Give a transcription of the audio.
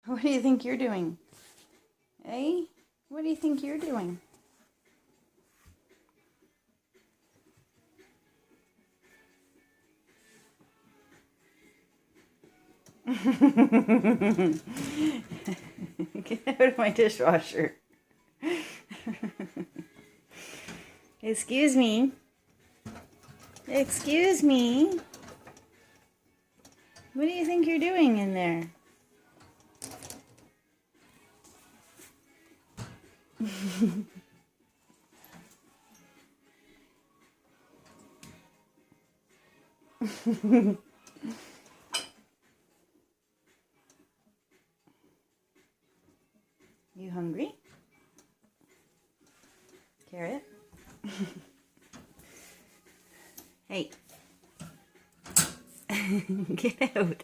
What do you think you're doing? Eh? What do you think you're doing? Get out of my dishwasher. Excuse me. Excuse me. What do you think you're doing in there? You hungry? Carrot? Hey. Get out.